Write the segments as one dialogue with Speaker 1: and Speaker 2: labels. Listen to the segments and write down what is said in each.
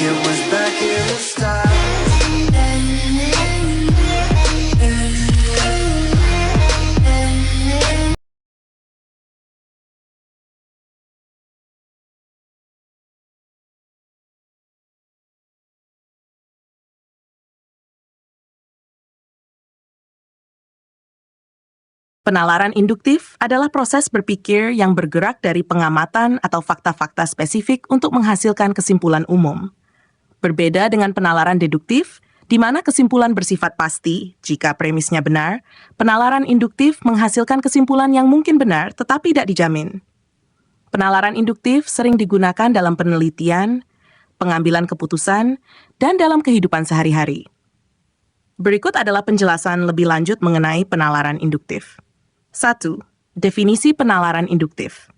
Speaker 1: it was back in the start.
Speaker 2: Penalaran induktif adalah proses berpikir yang bergerak dari pengamatan atau fakta-fakta spesifik untuk menghasilkan kesimpulan umum. Berbeda dengan penalaran deduktif, di mana kesimpulan bersifat pasti jika premisnya benar, penalaran induktif menghasilkan kesimpulan yang mungkin benar tetapi tidak dijamin. Penalaran induktif sering digunakan dalam penelitian, pengambilan keputusan, dan dalam kehidupan sehari-hari. Berikut adalah penjelasan lebih lanjut mengenai penalaran induktif. 1. Definisi penalaran induktif.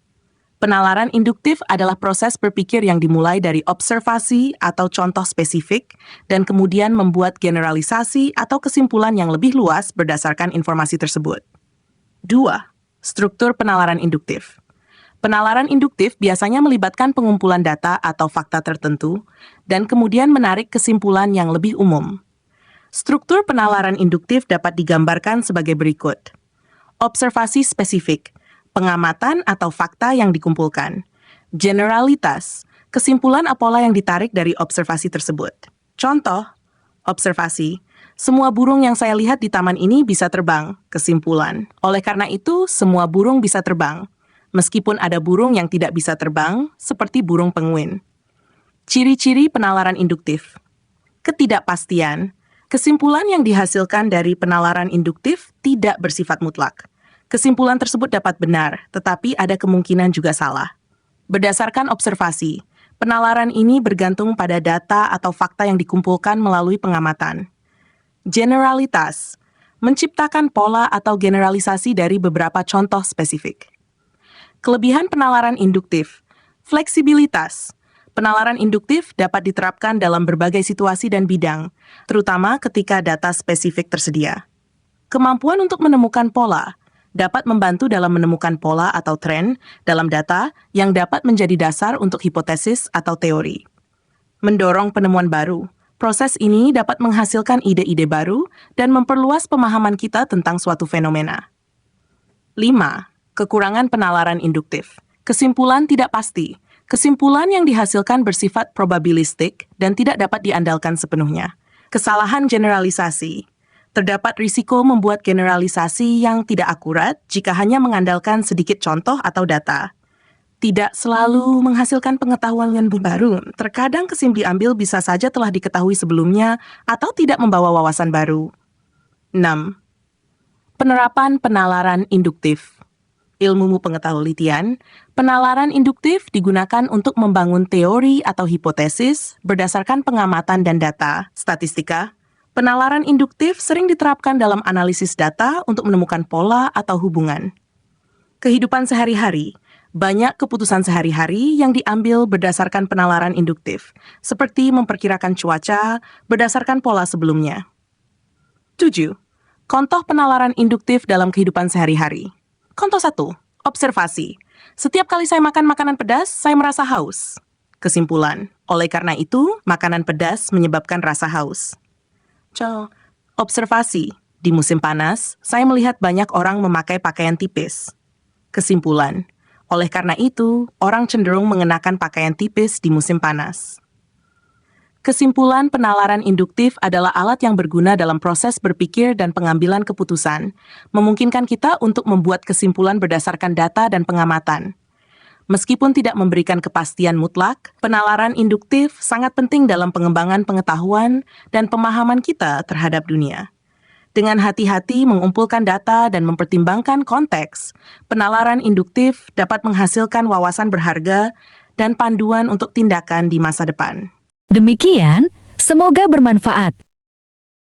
Speaker 2: Penalaran induktif adalah proses berpikir yang dimulai dari observasi atau contoh spesifik dan kemudian membuat generalisasi atau kesimpulan yang lebih luas berdasarkan informasi tersebut. 2. Struktur penalaran induktif. Penalaran induktif biasanya melibatkan pengumpulan data atau fakta tertentu dan kemudian menarik kesimpulan yang lebih umum. Struktur penalaran induktif dapat digambarkan sebagai berikut. Observasi spesifik, pengamatan atau fakta yang dikumpulkan. Generalitas, kesimpulan pola yang ditarik dari observasi tersebut. Contoh, observasi, semua burung yang saya lihat di taman ini bisa terbang. Kesimpulan, oleh karena itu semua burung bisa terbang. Meskipun ada burung yang tidak bisa terbang, seperti burung penguin. Ciri-ciri penalaran induktif. Ketidakpastian, kesimpulan yang dihasilkan dari penalaran induktif tidak bersifat mutlak. Kesimpulan tersebut dapat benar, tetapi ada kemungkinan juga salah. Berdasarkan observasi, penalaran ini bergantung pada data atau fakta yang dikumpulkan melalui pengamatan. Generalitas, menciptakan pola atau generalisasi dari beberapa contoh spesifik. Kelebihan penalaran induktif, fleksibilitas. Penalaran induktif dapat diterapkan dalam berbagai situasi dan bidang, terutama ketika data spesifik tersedia. Kemampuan untuk menemukan pola dapat membantu dalam menemukan pola atau tren dalam data yang dapat menjadi dasar untuk hipotesis atau teori. Mendorong penemuan baru. Proses ini dapat menghasilkan ide-ide baru dan memperluas pemahaman kita tentang suatu fenomena. 5. Kekurangan penalaran induktif. Kesimpulan tidak pasti. Kesimpulan yang dihasilkan bersifat probabilistik dan tidak dapat diandalkan sepenuhnya. Kesalahan generalisasi. Terdapat risiko membuat generalisasi yang tidak akurat jika hanya mengandalkan sedikit contoh atau data. Tidak selalu menghasilkan pengetahuan yang baru. Terkadang kesimpulan diambil bisa saja telah diketahui sebelumnya atau tidak membawa wawasan baru. 6. Penerapan penalaran induktif. Ilmu pengetahuan, penalaran induktif digunakan untuk membangun teori atau hipotesis berdasarkan pengamatan dan data, statistika. Penalaran induktif sering diterapkan dalam analisis data untuk menemukan pola atau hubungan. Kehidupan sehari-hari, banyak keputusan sehari-hari yang diambil berdasarkan penalaran induktif, seperti memperkirakan cuaca berdasarkan pola sebelumnya. 7. Contoh penalaran induktif dalam kehidupan sehari-hari. Contoh 1. Observasi. Setiap kali saya makan makanan pedas, saya merasa haus. Kesimpulan. Oleh karena itu, makanan pedas menyebabkan rasa haus. Observasi. Di musim panas, saya melihat banyak orang memakai pakaian tipis. Kesimpulan. Oleh karena itu, orang cenderung mengenakan pakaian tipis di musim panas. Kesimpulan penalaran induktif adalah alat yang berguna dalam proses berpikir dan pengambilan keputusan, memungkinkan kita untuk membuat kesimpulan berdasarkan data dan pengamatan. Meskipun tidak memberikan kepastian mutlak, penalaran induktif sangat penting dalam pengembangan pengetahuan dan pemahaman kita terhadap dunia. Dengan hati-hati mengumpulkan data dan mempertimbangkan konteks, penalaran induktif dapat menghasilkan wawasan berharga dan panduan untuk tindakan di masa depan.
Speaker 3: Demikian, semoga bermanfaat.